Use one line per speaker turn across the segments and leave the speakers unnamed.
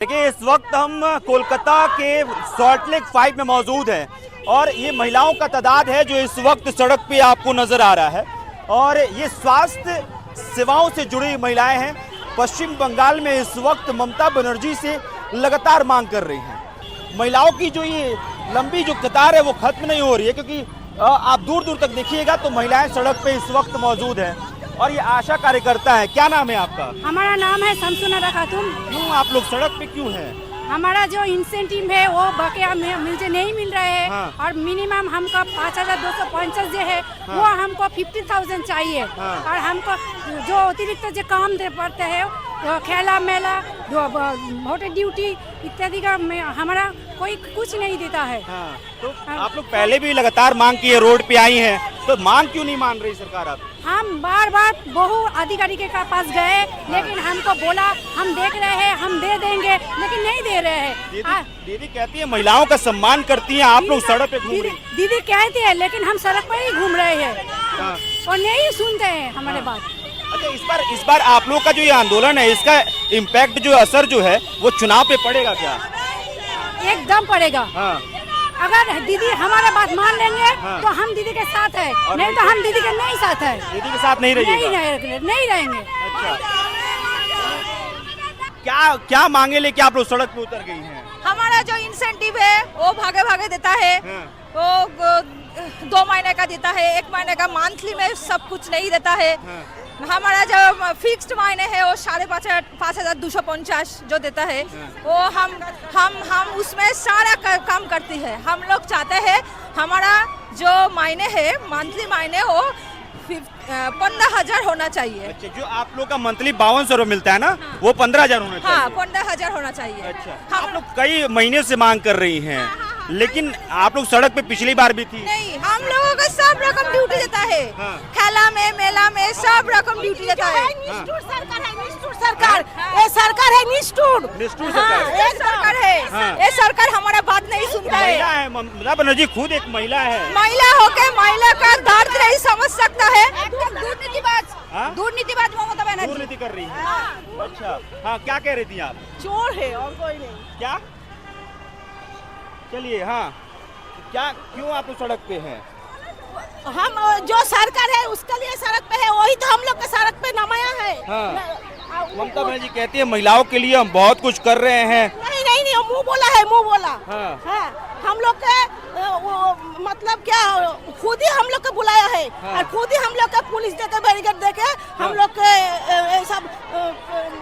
देखिए इस वक्त हम कोलकाता के सॉल्ट लेक 5 में मौजूद हैं और ये महिलाओं का तादाद है जो इस वक्त सड़क पे आपको नजर आ रहा है और ये स्वास्थ्य सेवाओं से जुड़ी महिलाएं हैं। पश्चिम बंगाल में इस वक्त ममता बनर्जी से लगातार मांग कर रही हैं। महिलाओं की जो ये लंबी जो कतार है वो खत्म नहीं हो रही है, क्योंकि आप दूर दूर तक देखिएगा तो महिलाएं सड़क पे इस वक्त मौजूद हैं और ये आशा कार्यकर्ता है। क्या नाम है आपका?
हमारा नाम है शमसुन्नारा खातून।
क्यों आप लोग सड़क पे क्यों हैं?
हमारा जो इंसेंटिव है वो बकाया मुझे नहीं मिल रहा है।
हाँ।
और मिनिमम हमको 5250 जो है वो हमको 50,000 चाहिए।
हाँ।
और हमको जो अतिरिक्त जो काम दे पड़ते हैं खेला मेला वोटर ड्यूटी इत्यादि का हमारा कोई कुछ नहीं देता है।
हाँ। तो आप लोग पहले भी लगातार मांग की है, रोड पे आई हैं, तो मांग क्यों नहीं मान रही सरकार आप?
हम बार बार बहु अधिकारी के पास गए, लेकिन हमको बोला हम देख रहे हैं, हम दे देंगे, लेकिन नहीं दे रहे हैं।
दीदी कहती है महिलाओं का सम्मान करती हैं, आप लोग सड़क पे घूम रही हैं।
दीदी कहती है, लेकिन हम सड़क पर ही घूम रहे हैं
हाँ।
और नहीं सुनते हैं हमारे बात।
अच्छा, इस बार आप लोग का जो ये आंदोलन है इसका इम्पैक्ट जो असर जो है वो चुनाव पे पड़ेगा क्या?
एकदम पड़ेगा।
हाँ।
अगर दीदी हमारा बात मान लेंगे
हाँ।
तो हम दीदी के साथ है, नहीं तो हम दीदी के नहीं साथ है।
दीदी के साथ नहीं रहिएगा?
नहीं रहेंगे।
अच्छा, क्या मांगे लेके आप लोग सड़क पे उतर गई हैं?
हमारा जो इंसेंटिव है वो भागे भागे देता है।
हाँ।
वो 2 महीने का देता है, 1 महीने का, मंथली में सब कुछ नहीं देता है।
हाँ।
हमारा जो फिक्स्ड मायने है वो 5250 जो देता है वो हम उसमें सारा काम करती है। हम लोग चाहते हैं हमारा जो मायने है मंथली मायने वो 15,000 होना चाहिए।
अच्छा, जो आप लोग का मंथली 5200 रुपये मिलता है ना, वो 15,000 होना चाहिए।
हाँ, 15,000 होना चाहिए।
अच्छा, आप लोग कई महीने से मांग कर रही हैं, लेकिन आप लोग सड़क पे पिछली बार भी थी।
नहीं, हम लोगों को सब रकम ड्यूटी देता है।
हाँ।
खेला में मेला में सब रकम ड्यूटी देता है।
निष्ठुर सरकार है, निष्ठुर सरकार। ये सरकार है निष्ठुर।
निष्ठुर
हाँ,
सरकार।
ये सरकार है।
हाँ।
ये सरकार हमारा बात नहीं सुनता
महिला
है।
है, ममता बनर्जी खुद एक महिला है।
महिला होके महिला का दर्द नहीं समझ सकता है।
हाँ?
दुर्नीतिबाज ममता बनर्जी
दुर्नीति कर रही है। अच्छा, हाँ, क्या कह रही थी आप?
चोर है और कोई नहीं।
क्या? चलिए, हाँ, क्या क्यों आप लोग सड़क पे हैं?
हम जो सरकार है उसके लिए सड़क पे है, वही तो हम लोग के सड़क पे नमाया है।
हाँ। ममता बनर्जी कहती है महिलाओं के लिए हम बहुत कुछ कर रहे हैं।
नहीं, मुंह बोला।
हाँ।
हम लोग के मतलब क्या खुद ही हम लोग को बुलाया है।
हाँ।
और खुद ही हम लोग का पुलिस देके बैरिकेड देके हम लोग के सब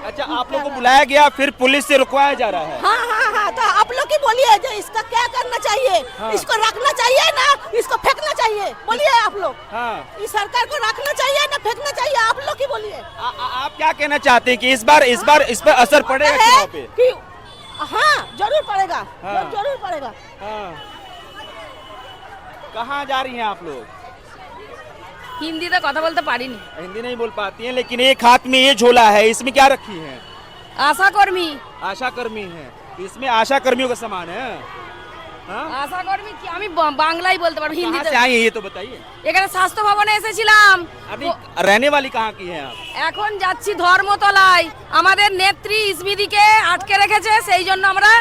अच्छा, आप लोग को बुलाया गया फिर पुलिस से रुकवाया जा रहा है?
हाँ, तो आप लोग ही बोलिए जो इसका क्या करना चाहिए।
हाँ।
इसको रखना चाहिए ना इसको फेंकना चाहिए, बोलिए आप लोग।
हाँ।
इस सरकार को रखना चाहिए ना फेंकना चाहिए, आप लोग ही बोलिए।
आप क्या कहना चाहते हैं कि इस बार इस पर असर पड़ेगा चुनाव पे?
कि हाँ, जरूर पड़ेगा।
हाँ।
जरूर पड़ेगा।
हाँ। कहाँ जा रही हैं आप लोग?
हिंदी तो কথা বলতে পারিনি।
हिंदी नहीं बोल पाती हैं, लेकिन एक हाथ में ये झोला है, इसमें क्या रखी है?
आशा कर्मी।
आशा कर्मी है, इसमें आशा कर्मियों का सामान है। हाँ?
आशा कर्मी কি আমি বাংলাই বলতে পারবো,
कहाँ
হিন্দিতে।
से आई है ये तो बताइए।
এখানে স্বাস্থ্য ভবনে এসেছিলাম।
अभी रहने वाली कहाँ की हैं आप?
এখন যাচ্ছি ধর্মতলায়, আমাদের নেত্রী স্মৃতিকে আটকে রেখেছে, সেই জন্য আমরা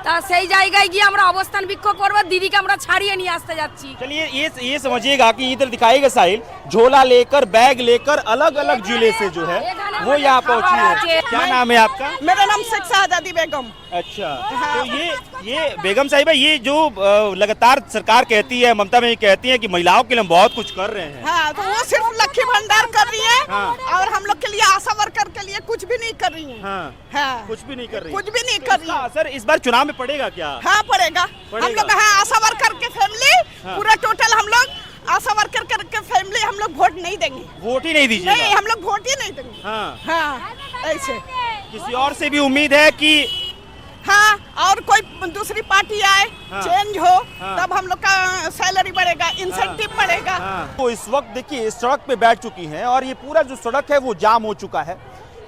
তা সেই জায়গায় গিয়ে আমরা অবস্থান বিক্ষোভ করব, দিদিকে আমরা ছাড়িয়ে নিয়ে আসতে যাচ্ছি।
चलिए ये समझिएगा कि इधर दिखाएगा साहिल, झोला लेकर बैग लेकर अलग अलग जिले से जो है वो यहाँ पहुँची है। क्या नाम है आपका?
मेरा नाम शेख शाहजादी बेगम।
अच्छा, तो ये बेगम साहिबा, ये जो लगातार सरकार कहती है, ममता में कहती है कि महिलाओं के लिए हम बहुत कुछ कर रहे हैं।
हाँ, तो वो सिर्फ लक्ष्मी भंडार कर रही है।
हाँ।
और हम लोग के लिए आशा वर्कर के लिए कुछ भी नहीं कर रही है।
हाँ।
हाँ।
कुछ भी नहीं कर रही।
कुछ भी नहीं कर रही
इसका
है।
असर इस बार चुनाव में पड़ेगा क्या?
हाँ, पड़ेगा। हम लोग हाँ, आशा वर्कर के फैमिली
हाँ।
पूरा टोटल हम लोग आशा वर्कर के फैमिली हम लोग वोट नहीं देंगे।
वोट ही नहीं दीजिएगा?
नहीं, हम लोग वोट ही नहीं देंगे।
हाँ।
हाँ, ऐसे।
किसी और से भी उम्मीद है कि
हाँ, और कोई दूसरी पार्टी आए,
हाँ।
चेंज हो,
हाँ।
तब हम लोग का सैलरी बढ़ेगा, इंसेंटिव बढ़ेगा।
तो इस वक्त देखिए इस सड़क पे बैठ चुकी हैं और ये पूरा जो सड़क है वो जाम हो चुका है।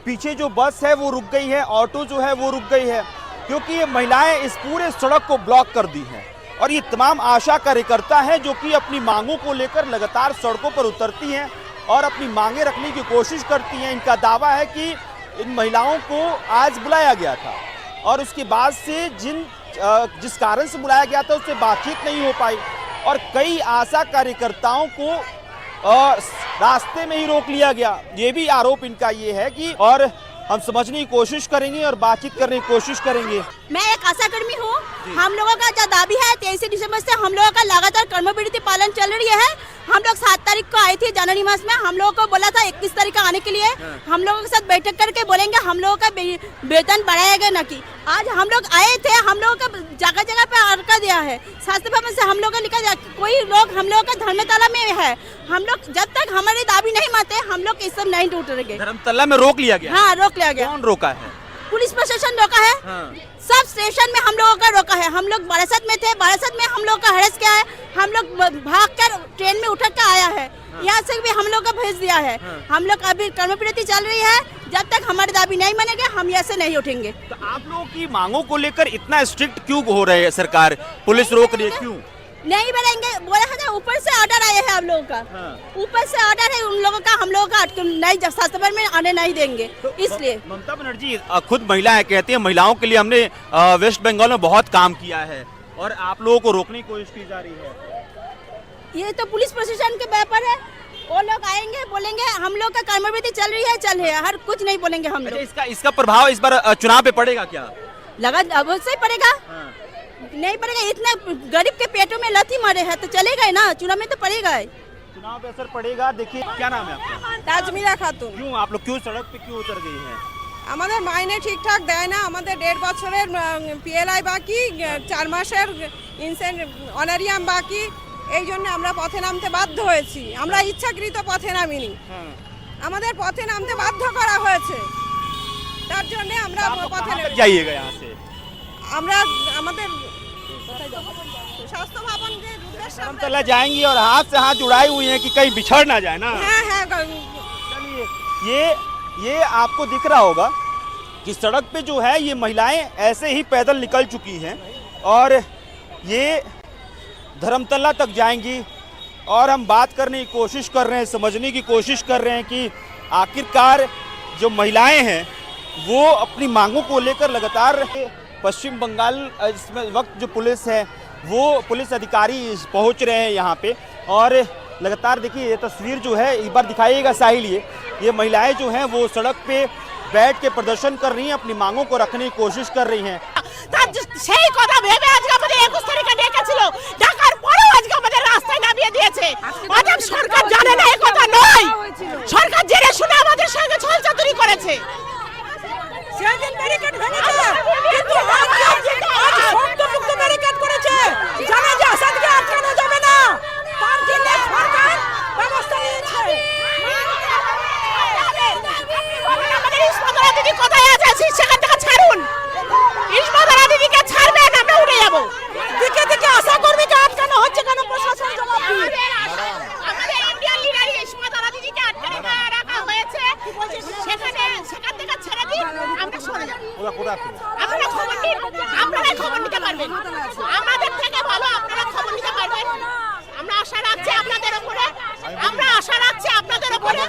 पीछे जो बस है वो रुक गई है, ऑटो जो है वो रुक गई है, क्योंकि ये महिलाएं इस पूरे सड़क को ब्लॉक कर दी हैं। और ये तमाम आशा कार्यकर्ता हैं जो कि अपनी मांगों को लेकर लगातार सड़कों पर उतरती हैं और अपनी मांगे रखने की कोशिश करती हैं। इनका दावा है कि इन महिलाओं को आज बुलाया गया था और उसके बाद से जिस कारण से बुलाया गया था उससे बातचीत नहीं हो पाई और कई आशा कार्यकर्ताओं को रास्ते में ही रोक लिया गया। ये भी आरोप इनका ये है कि, और हम समझने की कोशिश करेंगे और बातचीत करने की कोशिश करेंगे।
मैं एक आशाकर्मी हूँ। हम लोगों का जो दाबी है 23 दिसंबर से हम लोगों का लगातार कर्मविरति पालन चल रही है। हम लोग 7 तारीख को आए थे जनवरी मास में। हम लोगों को बोला था 21 तारीख को आने के लिए। हम लोगों के साथ बैठक करके बोलेंगे हम लोगों का वेतन बढ़ाएगा न कि। आज हम लोग आए थे, हम लोगों का जगह जगह पे अड़का दिया है। शास्त्र भवन से हम लोग को लिखा कोई लोग हम लोगों का धर्मतला में है। हम लोग जब तक हमारी दाबी नहीं मानते हम लोग इस सब नहीं टूटेंगे।
धर्मतला में रोक लिया गया?
हाँ, रोक लिया गया।
कौन रोका है?
पुलिस प्रशासन रोका है। हाँ। सब स्टेशन में हम लोगों का रोका है। हम लोग बारासत में थे, बारासत में हम लोग का हड़स किया है। हम लोग भागकर ट्रेन में उठक कर आया है। हाँ। यहाँ से भी हम लोग का भेज दिया है। हाँ। हम लोग अभी कर्मविरति चल रही है। जब तक हमारी दाबी नहीं मानेंगे हम यहाँ से नहीं उठेंगे।
तो आप लोगों की मांगों को लेकर इतना स्ट्रिक्ट क्यों हो रहे हैं? सरकार पुलिस रोक रही है, क्यों
नहीं बढ़ाएंगे? बोला था ऊपर से ऑर्डर आया है हम लोगों का। ऊपर से ऑर्डर है उन लोगों का, हम लोगों का नहीं शास्त्र में आने नहीं देंगे। तो इसलिए
ममता बनर्जी खुद महिला है, कहती है महिलाओं के लिए हमने वेस्ट बंगाल में बहुत काम किया है और आप लोगों को रोकने की कोशिश की जा रही है।
ये तो पुलिस प्रशासन के व्यापार है। वो लोग आएंगे बोलेंगे हम लोग का कर्मविरति चल रही है, चल रही है, हर कुछ नहीं बोलेंगे हम लोग।
इसका प्रभाव इस बार चुनाव पे पड़ेगा क्या?
लगा अवश्य पड़ेगा। नहीं पड़ेगा, इतना गरीब के पेटों में लथी मारे हैं तो चलेगा ही ना, चुनाव में तो पड़ेगा ही।
चुनाव पे असर पड़ेगा। देखिए, क्या नाम है आपका?
ताजमीरा खातून।
क्यों आप लोग क्यों सड़क पे क्यों उतर गई हैं?
আমাদের মাইনে ঠিকঠাক দেয় না। আমাদের 1.5 বছরের পিএলআই বাকি, 4 মাসের অনারিয়াম বাকি। এই জন্য আমরা পথে নামতে বাধ্য হয়েছি। আমরা ইচ্ছাকৃত পথে নামিনি, আমাদের পথে নামতে বাধ্য করা হয়েছে। তার জন্য আমরা পথে নেমে
जाइएगा यहाँ से।
আমরা আমাদের স্বাস্থ্য ভবন के उद्देश्य
धर्मतला जाएंगी और हाथ से हाथ जुड़ाई हुई है कि कहीं बिछड़ ना जाए ना।
हाँ।
चलिए, ये आपको दिख रहा होगा कि सड़क पे जो है ये महिलाएं ऐसे ही पैदल निकल चुकी हैं और ये धर्मतला तक जाएंगी और हम बात करने की कोशिश कर रहे हैं, समझने की कोशिश कर रहे हैं कि आखिरकार जो महिलाएं हैं वो अपनी मांगों को लेकर लगातार पश्चिम बंगाल इस वक्त जो पुलिस है वो पुलिस अधिकारी पहुंच रहे हैं यहाँ पे और लगातार देखिए ये तस्वीर जो है एक बार दिखाइएगा साहिल। ये महिलाएं जो हैं वो सड़क पे बैठ के प्रदर्शन कर रही हैं, अपनी मांगों को रखने की कोशिश कर रही हैं।
সেই কথা ভেবে আজকে আমাদের 21 তারিখে ডেকেছিল, ডাকার পরেও আজকে আমাদের রাস্তায় নামিয়ে দিয়েছে। অতএব সরকার জানে না এই কথা নয়, সরকার জেনে শুনে আমাদের সঙ্গে ছলচাতুরি করেছে। সেদিন ব্যারিকেড ভেঙেছে কিন্তু আজ শব্দমুক্ত ব্যারিকেড করেছে। জানা যে আসাদকে আটকানো যাবে না, তার জন্য সরকার ব্যবস্থা নিয়েছে। আমাদের ইসমাদারা দিদি কোথায় আছে সেখান থেকে ছাড়ুন। ইসমাদারা দিদিকে ছাড়বেন, আমরা উঠে যাব। দিকে দিকে আশা কর্মীকে আটকানো হচ্ছে কেন? প্রশাসন জবাব দিবে। আমাদের ইন্ডিয়ান লিডার ইসমাদারা দিদিকে আটকানো রাখা হয়েছে, সেখান থেকে ছেড়ে দিন, আমরা সরে যাব। আপনারা খবর নিন, আপনারা খবর নিতে পারবেন। আমাদের থেকে ভালো আপনারা খবর নিতে পারবেন। আমরা আশা রাখছি আপনাদের উপরে, আমরা আশা রাখছি আপনাদের উপরে।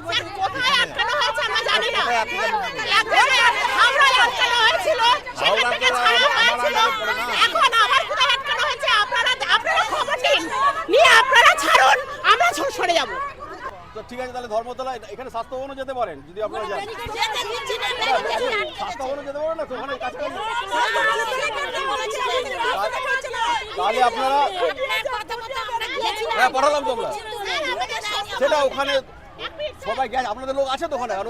স্যার, কোথায় আটকানো হয়েছে আমরা জানি না। হাওড়ায় আটকানো হয়েছিল, সেখান থেকে ছাড়া হয়েছিল। এখন আবার কোথায় আটকানো হয়েছে আপনারা খবর নিন, নিয়ে আপনারা ছাড়ুন, আমরা সরে যাব।
তো ঠিক আছে, তাহলে ধর্মতলা এখানে স্বাস্থ্য ভবনে যেতে পারেন যদি আপনারা যান। স্বাস্থ্য ভবনে যেতে পারেন না তো ওখানে কাছাকাছি, তাহলে আপনারা হ্যাঁ পাঠালাম তো আমরা সেটা ওখানে সবাই গেছে। আপনাদের লোক আছে তো ওখানে, আর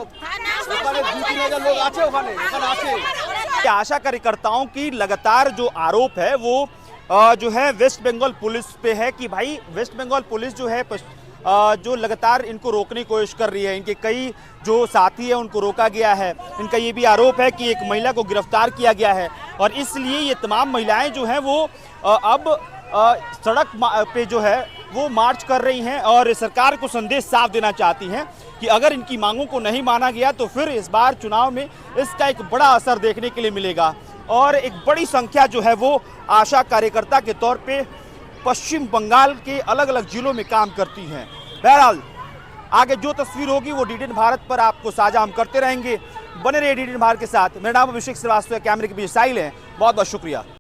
ওখানে 2-3 হাজার লোক আছে ওখানে আছে।
आशा कार्यकर्ताओं की लगातार जो आरोप है वो जो है वेस्ट बंगाल पुलिस पे है कि भाई वेस्ट बंगाल पुलिस जो है जो लगातार इनको रोकने की कोशिश कर रही है। इनके कई जो साथी है उनको रोका गया है। इनका ये भी आरोप है कि एक महिला को गिरफ्तार किया गया है और इसलिए ये तमाम महिलाएं जो हैं वो अब सड़क पे जो है वो मार्च कर रही हैं और सरकार को संदेश साफ देना चाहती हैं कि अगर इनकी मांगों को नहीं माना गया तो फिर इस बार चुनाव में इसका एक बड़ा असर देखने के लिए मिलेगा। और एक बड़ी संख्या जो है वो आशा कार्यकर्ता के तौर पे पश्चिम बंगाल के अलग अलग जिलों में काम करती हैं। बहरहाल आगे जो तस्वीर होगी वो DTN भारत पर आपको साझा हम करते रहेंगे। बने रहिए DTN भारत के साथ। मेरा नाम अभिषेक श्रीवास्तव है, कैमरे के पीछे साहिल है। बहुत बहुत शुक्रिया।